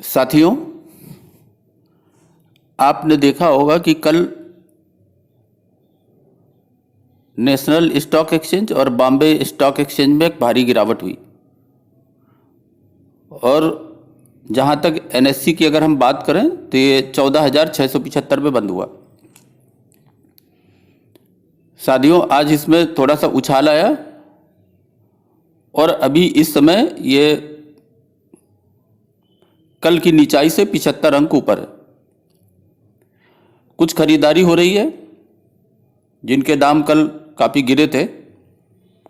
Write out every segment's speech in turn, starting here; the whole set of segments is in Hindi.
साथियों, आपने देखा होगा कि कल नेशनल स्टॉक एक्सचेंज और बॉम्बे स्टॉक एक्सचेंज में एक भारी गिरावट हुई। और जहां तक एनएससी की अगर हम बात करें तो ये 14,675 पे बंद हुआ। साथियों, आज इसमें थोड़ा सा उछाल आया और अभी इस समय ये कल की नीचाई से 75 अंक ऊपर है। कुछ खरीदारी हो रही है। जिनके दाम कल काफ़ी गिरे थे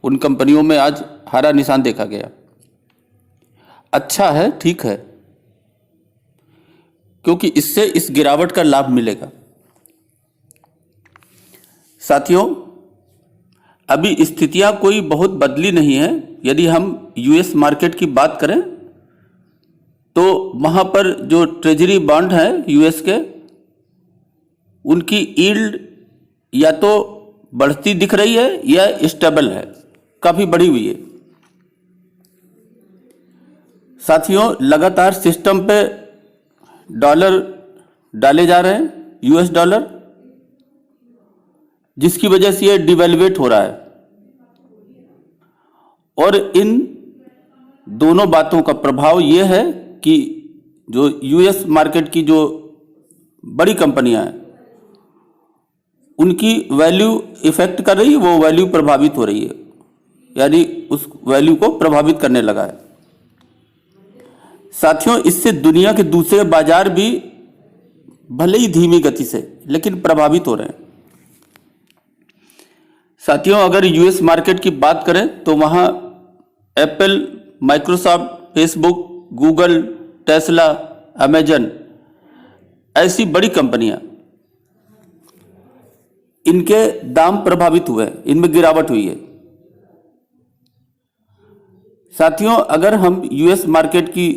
उन कंपनियों में आज हरा निशान देखा गया। अच्छा है, ठीक है, क्योंकि इससे इस गिरावट का लाभ मिलेगा। साथियों, अभी स्थितियां कोई बहुत बदली नहीं है। यदि हम यूएस मार्केट की बात करें तो वहां पर जो ट्रेजरी बॉन्ड है यूएस के, उनकी यील्ड या तो बढ़ती दिख रही है या स्टेबल है, काफी बढ़ी हुई है। साथियों, लगातार सिस्टम पे डॉलर डाले जा रहे हैं, यूएस डॉलर, जिसकी वजह से ये डिवैल्यूएट हो रहा है। और इन दोनों बातों का प्रभाव ये है कि जो यूएस मार्केट की जो बड़ी कंपनियां हैं उनकी वैल्यू इफेक्ट कर रही है, वो वैल्यू प्रभावित हो रही है, यानी उस वैल्यू को प्रभावित करने लगा है। साथियों, इससे दुनिया के दूसरे बाजार भी भले ही धीमी गति से लेकिन प्रभावित हो रहे हैं। साथियों, अगर यूएस मार्केट की बात करें तो वहां Apple, Microsoft, Facebook, Google, Tesla, Amazon, ऐसी बड़ी कंपनियां, इनके दाम प्रभावित हुए, इनमें गिरावट हुई है। साथियों, अगर हम यूएस मार्केट की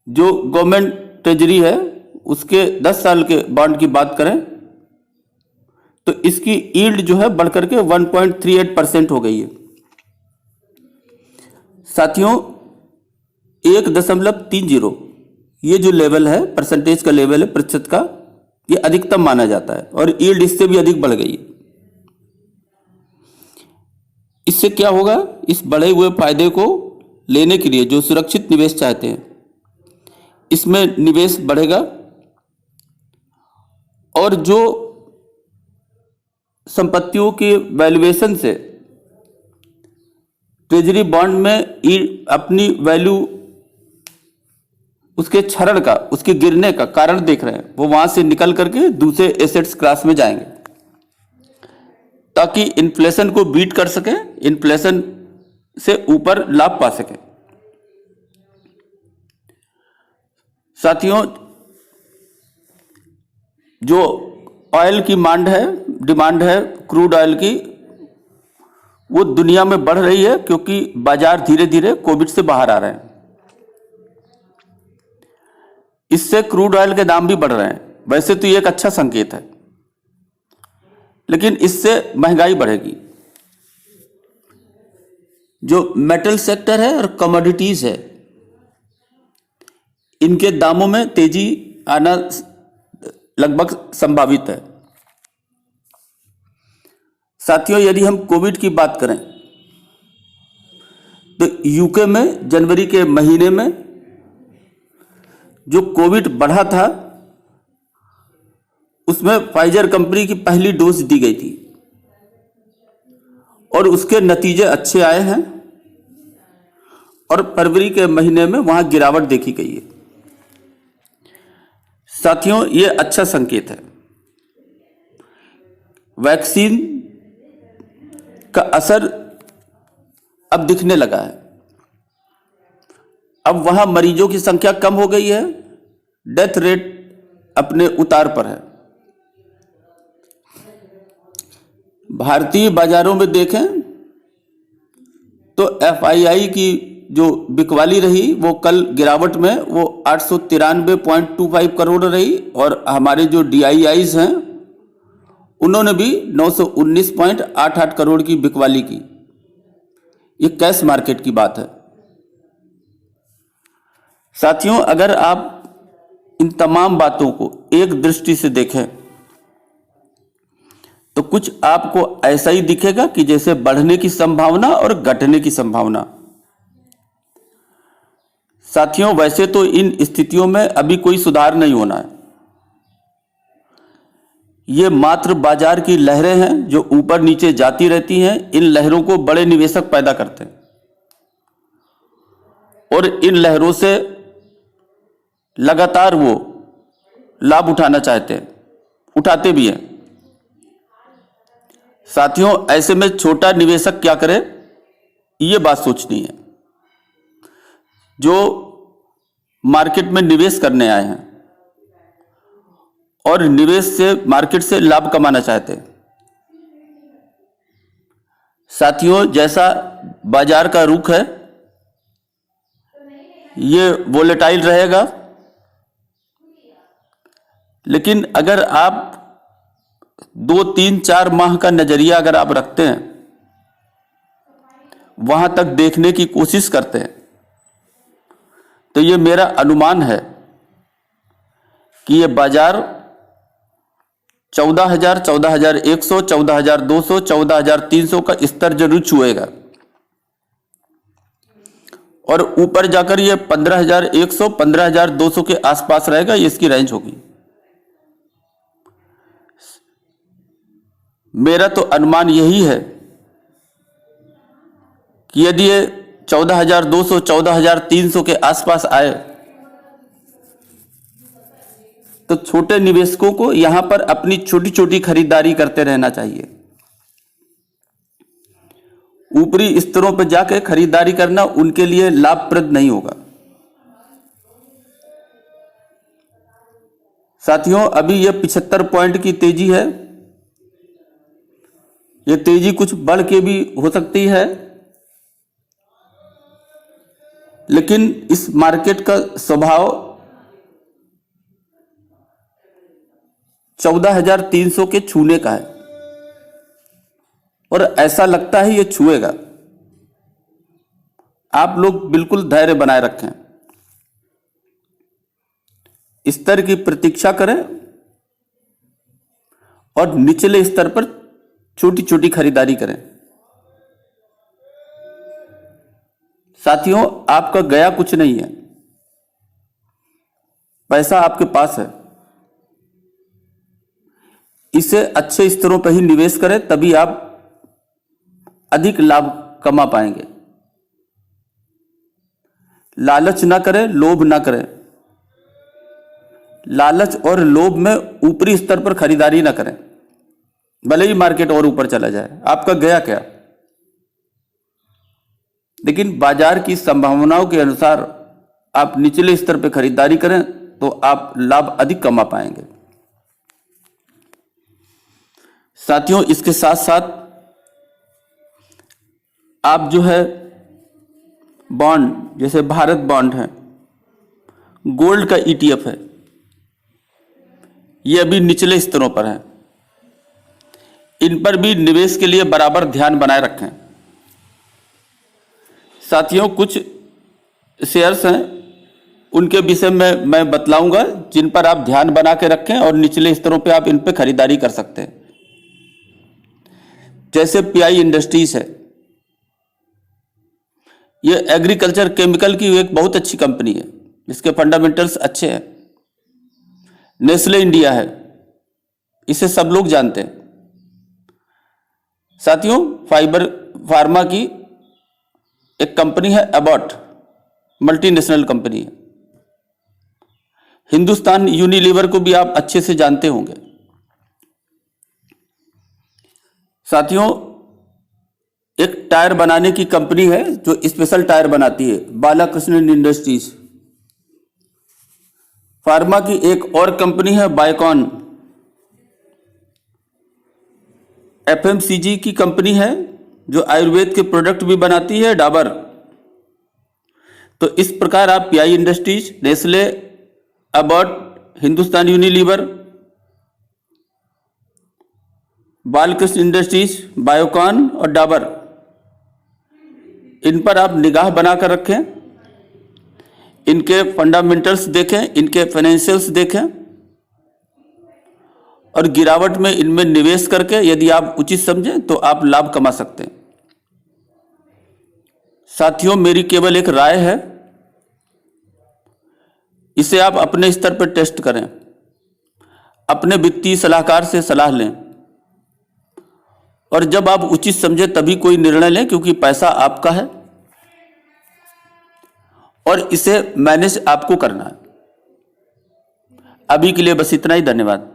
जो गवर्नमेंट ट्रेजरी है उसके 10 साल के बॉन्ड की बात करें तो इसकी यील्ड जो है बढ़कर के 1.38% हो गई है। साथियों, 1.30 ये जो लेवल है, परसेंटेज का लेवल है, प्रतिशत का, ये अधिकतम माना जाता है और यील्ड इससे भी अधिक बढ़ गई है। इससे क्या होगा? इस बढ़े हुए फायदे को लेने के लिए जो सुरक्षित निवेश चाहते हैं, इसमें निवेश बढ़ेगा और जो संपत्तियों के वैल्यूएशन से ट्रेजरी बॉन्ड में अपनी वैल्यू, उसके क्षरण का, उसके गिरने का कारण देख रहे हैं, वो वहां से निकल करके दूसरे एसेट्स क्लास में जाएंगे ताकि इन्फ्लेशन को बीट कर सके, इन्फ्लेशन से ऊपर लाभ पा सके। साथियों, जो ऑयल की डिमांड है क्रूड ऑयल की, वो दुनिया में बढ़ रही है क्योंकि बाजार धीरे धीरे कोविड से बाहर आ रहे हैं। इससे क्रूड ऑयल के दाम भी बढ़ रहे हैं। वैसे तो ये एक अच्छा संकेत है, लेकिन इससे महंगाई बढ़ेगी। जो मेटल सेक्टर है और कमोडिटीज है, इनके दामों में तेजी आना लगभग संभावित है। साथियों, यदि हम कोविड की बात करें तो यूके में जनवरी के महीने में जो कोविड बढ़ा था उसमें फाइजर कंपनी की पहली डोज दी गई थी और उसके नतीजे अच्छे आए हैं और फरवरी के महीने में वहां गिरावट देखी गई है। साथियों, ये अच्छा संकेत है। वैक्सीन का असर अब दिखने लगा है। अब वहां मरीजों की संख्या कम हो गई है, डेथ रेट अपने उतार पर है। भारतीय बाजारों में देखें तो एफआईआई की जो बिकवाली रही वो कल गिरावट में वो 893.25 करोड़ रही और हमारे जो डीआईआईज हैं उन्होंने भी 919.88 करोड़ की बिकवाली की। ये कैश मार्केट की बात है। साथियों, अगर आप इन तमाम बातों को एक दृष्टि से देखें तो कुछ आपको ऐसा ही दिखेगा कि जैसे बढ़ने की संभावना और घटने की संभावना। साथियों, वैसे तो इन स्थितियों में अभी कोई सुधार नहीं होना है। ये मात्र बाजार की लहरें हैं जो ऊपर नीचे जाती रहती हैं। इन लहरों को बड़े निवेशक पैदा करते हैं और इन लहरों से लगातार वो लाभ उठाना चाहते हैं, उठाते भी हैं। साथियों, ऐसे में छोटा निवेशक क्या करे, ये बात सोचनी है। जो मार्केट में निवेश करने आए हैं और निवेश से मार्केट से लाभ कमाना चाहते हैं। साथियों, जैसा बाजार का रुख है ये वोलेटाइल रहेगा, लेकिन अगर आप 2, 3, 4 माह का नजरिया अगर आप रखते हैं, वहां तक देखने की कोशिश करते हैं, तो ये मेरा अनुमान है कि ये बाजार 14,000, 14,100, 14,200, 14,300 का स्तर जरूर छुएगा और ऊपर जाकर ये 15,100, 15,200 के आसपास रहेगा। ये इसकी रेंज होगी। मेरा तो अनुमान यही है कि यदि ये 14,200, 14,300 के आसपास आए तो छोटे निवेशकों को यहां पर अपनी छोटी छोटी खरीदारी करते रहना चाहिए। ऊपरी स्तरों पर जाकर खरीदारी करना उनके लिए लाभप्रद नहीं होगा। साथियों, अभी यह 75 पॉइंट की तेजी है। यह तेजी कुछ बढ़ के भी हो सकती है, लेकिन इस मार्केट का स्वभाव 14,300 के छूने का है और ऐसा लगता है ये छुएगा। आप लोग बिल्कुल धैर्य बनाए रखें, स्तर की प्रतीक्षा करें और निचले स्तर पर छोटी छोटी खरीदारी करें। साथियों, आपका गया कुछ नहीं है, पैसा आपके पास है। इसे अच्छे स्तरों पर ही निवेश करें, तभी आप अधिक लाभ कमा पाएंगे। लालच ना करें, लोभ ना करें। लालच और लोभ में ऊपरी स्तर पर खरीदारी ना करें, भले ही मार्केट और ऊपर चला जाए। आपका गया क्या? लेकिन बाजार की संभावनाओं के अनुसार आप निचले स्तर पर खरीदारी करें तो आप लाभ अधिक कमा पाएंगे। साथियों, इसके साथ साथ आप जो है बॉन्ड, जैसे भारत बॉन्ड है, गोल्ड का ETF है, ये अभी निचले स्तरों पर है। इन पर भी निवेश के लिए बराबर ध्यान बनाए रखें। साथियों, कुछ शेयर्स हैं, उनके विषय में मैं बतलाऊंगा जिन पर आप ध्यान बना के रखें और निचले स्तरों पे आप इन पे खरीदारी कर सकते हैं। जैसे PI इंडस्ट्रीज है, ये एग्रीकल्चर केमिकल की एक बहुत अच्छी कंपनी है, इसके फंडामेंटल्स अच्छे हैं। नेस्ले इंडिया है, इसे सब लोग जानते हैं। साथियों, फाइबर फार्मा की एक कंपनी है एबॉट, मल्टीनेशनल कंपनी है। हिंदुस्तान यूनिलीवर को भी आप अच्छे से जानते होंगे। साथियों, एक टायर बनाने की कंपनी है जो स्पेशल टायर बनाती है, बालाकृष्णन इंडस्ट्रीज। फार्मा की एक और कंपनी है बायोकॉन। FMCG की कंपनी है जो आयुर्वेद के प्रोडक्ट भी बनाती है, डाबर। तो इस प्रकार आप PI industries, Nestle, Abbott, Hindustan Unilever, Balkrishna industries, Biocon और डाबर, इन पर आप निगाह बनाकर रखें। इनके फंडामेंटल्स देखें, इनके फाइनेंशियल्स देखें और गिरावट में इनमें निवेश करके यदि आप उचित समझें तो आप लाभ कमा सकते हैं। साथियों, मेरी केवल एक राय है, इसे आप अपने स्तर पर टेस्ट करें, अपने वित्तीय सलाहकार से सलाह लें और जब आप उचित समझे तभी कोई निर्णय लें, क्योंकि पैसा आपका है और इसे मैनेज आपको करना है। अभी के लिए बस इतना ही। धन्यवाद।